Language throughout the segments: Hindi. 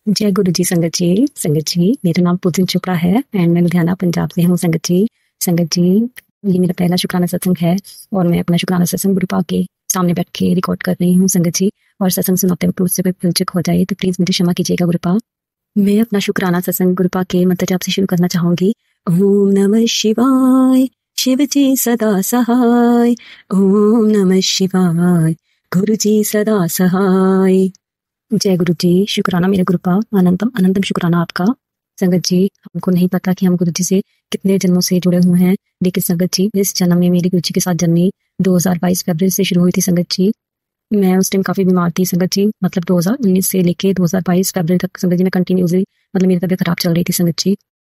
जय गुरु जी संगत जी मेरा नाम पूजन चोपड़ा है एंड मैं लुधियाना पंजाब से हूँ। संगत जी ये मेरा पहला शुक्राना सत्संग है और मैं अपना शुक्राना सत्संग गुरुपा के सामने बैठ के रिकॉर्ड कर रही हूँ। संगत जी और सत्संग सुनाते वक्त उससे कोई भूलचूक हो जाए तो प्लीज मुझे क्षमा कीजिएगा गुरुपा। मैं अपना शुक्राना सत्संग गुरुपा के मंत्र जाप से शुरू करना चाहूंगी। ओम नमः शिवाय शिव जी सदा सहाय। ओम नमः शिवाय गुरु जी सदा सहाय। जय गुरु जी। शुक्राना मेरे गुरुपा, अनंतम अनंतम शुक्राना आपका। संगत जी हमको नहीं पता कि हम गुरु जी से कितने जन्मों से जुड़े हुए हैं, लेकिन संगत जी इस जन्म में मेरी गुरु जी के साथ जर्नी 2022 फरवरी से शुरू हुई थी। संगत जी मैं उस टाइम काफी बीमार थी संगत जी, मतलब 2019 से लेके 2022 फरवरी तक संगत जी मैं कंटिन्यूसली मतलब मेरी तबीयत खराब चल रही थी।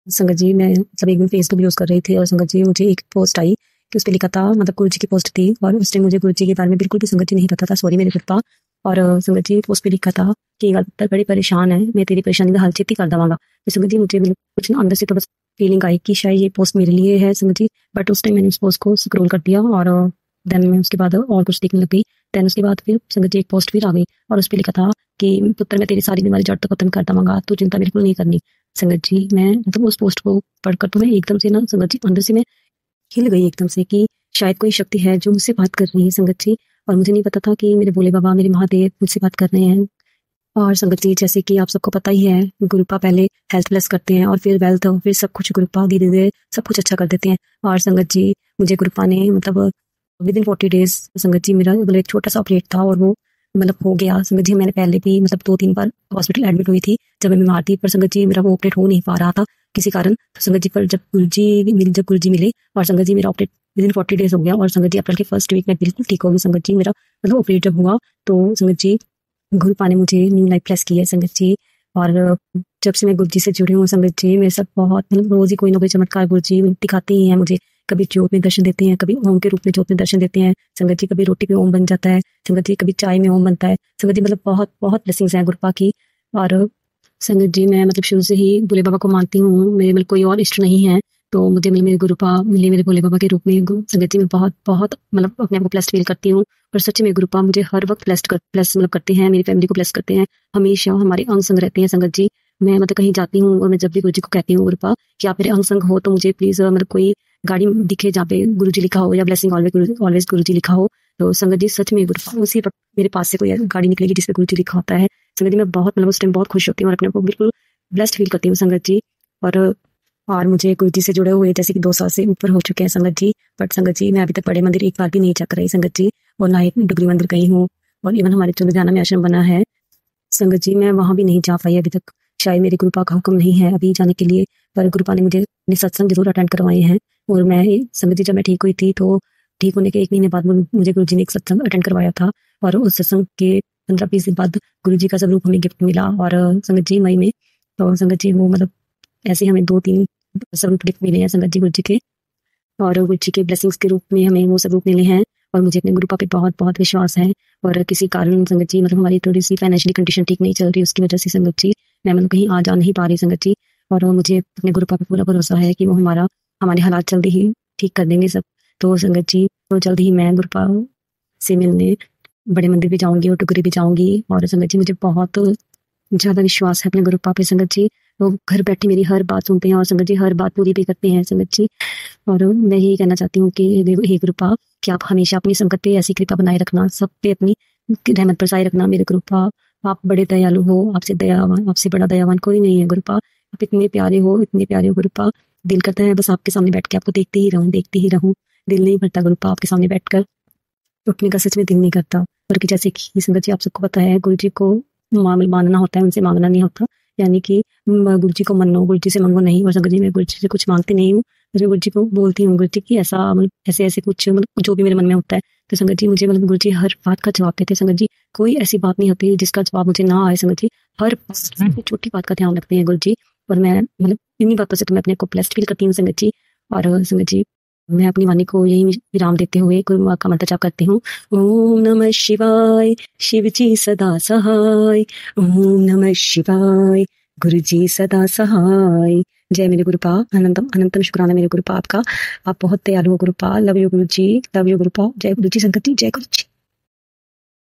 संगत जी मैं मतलब एक दिन फेसबुक यूज कर रही थी और संगत जी मुझे एक पोस्ट आई कि उस पर लिखा था, मतलब गुरु जी की पोस्ट थी और उस टाइम मुझे गुरु जी के बारे में बिल्कुल भी संगत जी नहीं पता था, सॉरी मेरे गुरुपा। और संगत जी पोस्ट पे लिखा था कि अगर बड़ी परेशान है मैं तेरी परेशानी का हल छेती कर देवांगा। तो संगत जी मुझे मतलब कुछ ना अंदर से तो बस फीलिंग आई कि शायद ये पोस्ट मेरे लिए है संगत जी, बट उस टाइम मैंने उस पोस्ट को स्क्रॉल कर दिया और देन मैं उसके बाद और कुछ देखने लग गई। देन उसके बाद फिर संगत जी एक पोस्ट फिर आ गई और उस पर लिखा था कि पुत्र मैं तेरी सारी बीमारी जड़ तक खत्म कर देवांगा, तू चिंता बिल्कुल नहीं करनी। संगत जी मैं मतलब उस पोस्ट को पढ़कर तो मैं एकदम से ना संगत जी अंदर से मैं हिल गई एकदम से कि शायद कोई शक्ति है जो मुझसे बात कर रही है संगत जी। और मुझे नहीं पता था कि मेरे भोले बाबा मेरे महादेव मुझसे बात कर रहे हैं। और संगत जी जैसे कि आप सबको पता ही है गुरुपा पहले हेल्थ प्लस करते हैं और फिर वेल्थ और फिर सब कुछ गुरुपा धीरे धीरे सब कुछ अच्छा कर देते हैं। और संगत जी मुझे गुरुपा ने मतलब विद इन 40 डेज संगत जी मेरा मतलब एक छोटा सा ऑपरेट था और वो मतलब हो गया। संगत जी मैंने पहले भी मतलब 2-3 बार हॉस्पिटल एडमिट हुई थी जब मैं बीमार थी, पर संगत जी मेरा वो ऑपरेट हो नहीं पा रहा था किसी कारण। तो संगत जी पर जब गुरु जी मिले और संगत जी मेरा ऑपरेट विद इन 40 डेज हो गया और संगत जी अप्रैल के फर्स्ट वीक में बिल्कुल ठीक हो गई। संगत जी मेरा मतलब ऑपरेट जब हुआ तो संगत जी गुरुपा ने मुझे न्यू लाइफ प्लस की है संगत जी। और जब से मैं गुरु जी से जुड़ी हूँ संगत जी मेरे साथ बहुत मतलब रोज ही कोई ना कोई चमत्कार गुरु जी दिखाते ही हैं मुझे। कभी ज्योत में दर्शन देते हैं, कभी ओम के रूप में ज्योत में दर्शन देते हैं संगत जी, कभी रोटी पे ओम बन जाता है संगत जी, कभी चाय में ओम बनता है संगत जी, मतलब बहुत बहुत ब्लेसिंग्स हैं गुरुपा की। और संगत जी मैं मतलब शुरू से ही भोले बाबा को मानती हूँ, मेरे मतलब कोई और इष्ट नहीं है, तो मुझे मेरे गुरुपा मिले मेरे भोले बाबा के रूप में संगत जी मैं बहुत बहुत मतलब अपने आप को ब्लेस्ड फील करती हूँ। और सच में गुरुपा मुझे हर वक्त प्लस मतलब करते हैं, मेरी फैमिली को ब्लेस करते हैं, हमेशा हमारे अंग संग रहते हैं संगत जी। मैं मतलब कहीं जाती हूँ और मैं जब भी गुरु जी को कहती हूँ गुरुपा कि आप मेरे अंग संग हो तो मुझे प्लीज मतलब कोई गाड़ी दिखे जहाँ पे गुरु जी लिखा हो या ब्लेसिंग ऑलवेज गुरु जी लिखा हो, तो संगत जी सच में गुरुपा उसी वक्त मेरे पास से कोई गाड़ी निकलेगी जिसपे गुरु जी लिखा होता है संगत जी मैं बहुत मतलब उस टाइम बहुत खुश होती हूँ और अपने को बिल्कुल ब्लेस्ड फील करती हूँ संगत जी। और मुझे गुरु जी से जुड़े हुए जैसे कि 2 साल से ऊपर हो चुके हैं संगत जी, बट संगत जी मैं अभी तक बड़े मंदिर एक बार भी नहीं चक रही संगत जी, और ना एक डुगरी मंदिर गई हूँ। और इवन हमारे जो लुधियाना में आश्रम बना है संगत जी मैं वहां भी नहीं जा पाई अभी तक, शायद मेरी गुरुपा का हुक्म नहीं है अभी जाने के लिए, पर गुरुपा ने मुझे अपने सत्संग जरूर अटेंड करवाए हैं। और मैं संगत जी जब मैं ठीक हुई थी तो ठीक होने के 1 महीने बाद मुझे गुरु जी ने एक सत्संग अटेंड करवाया था और उस सत्संग के 15-20 दिन बाद गुरु जी का स्वरूप हमें गिफ्ट मिला और संगत जी मई में, तो संगत जी वो मतलब ऐसे हमें 2-3 स्वरूप गिफ्ट मिले हैं संगत जी गुरु जी के, और गुरु जी के ब्लेसिंग्स के रूप में हमें वो स्वरूप मिले हैं। और मुझे अपने गुरुपा पे बहुत बहुत विश्वास है और किसी कारण संगत जी मतलब हमारी थोड़ी सी फाइनेंशियली कंडीशन ठीक नहीं चल रही, उसकी वजह से संगत जी मैं मतलब कहीं आ जा नहीं पा रही संगत जी, और मुझे अपने गुरुपा पे पूरा भरोसा है कि वो हमारे हालात जल्दी ही ठीक कर देंगे सब। तो संगत जी तो जल्द ही मैं गुरुपा से मिलने बड़े मंदिर भी जाऊंगी और टुकड़ी भी जाऊंगी। और संगत जी मुझे बहुत ज्यादा विश्वास है अपने गुरुपा पे संगत जी, वो घर बैठे मेरी हर बात सुनते हैं और संगत जी हर बात पूरी भी करते हैं संगत जी। और मैं यही कहना चाहती हूँ कि हे गुरुपा कि आप हमेशा अपनी संगत पे ऐसी कृपा बनाए रखना, सब पे अपनी रहमत बरसाए रखना मेरे गुरुपा। आप बड़े दयालु हो, आपसे बड़ा दयावान कोई नहीं है गुरुपा, आप इतने प्यारे हो गुरुपा, दिल करता है बस आपके सामने बैठ के आपको देखती ही रहूं, दिल नहीं भरता गुरुपा आपके सामने बैठकर, उठने का सच में दिल नहीं करता। और कि जैसे कि संगत जी आप सबको पता है गुरु जी को मानना होता है, उनसे मांगना नहीं होता, यानी कि गुरु जी को मनो, गुरु जी से मांगो नहीं। और संगत जी मैं गुरु जी से कुछ मांगती नहीं हूँ, मुझे गुरु जी को बोलती हूँ गुरु जी की ऐसा मतलब ऐसे कुछ मतलब जो भी मेरे मन में होता है, तो संगत जी मुझे मतलब गुरु जी हर बात का जवाब देते हैं संगत जी, कोई ऐसी बात नहीं होती जिसका जवाब मुझे ना आए संगत जी, हर छोटी बात का ध्यान रखते हैं गुरु जी। और मैं मतलब इन्हीं बातों से तो मैं अपने को ब्लेस्ड फील करती हूँ संगत जी। और संगत जी मैं अपनी वाणी को यही विराम देते हुए गुरु का मंत्र जाप करती हूँ। ओम नमः शिवाय शिव जी सदा सहाय। ओम नमः शिवाय गुरु जी सदा सहाय। जय मेरे गुरुपा, अनंतम अनंतम शुक्राना मेरे गुरुपा आपका, आप बहुत दयालु हो गुरुपा, love you Guru ji, love you गुरुपा। जय गुरु जी संगत जी, जय गुरु जी।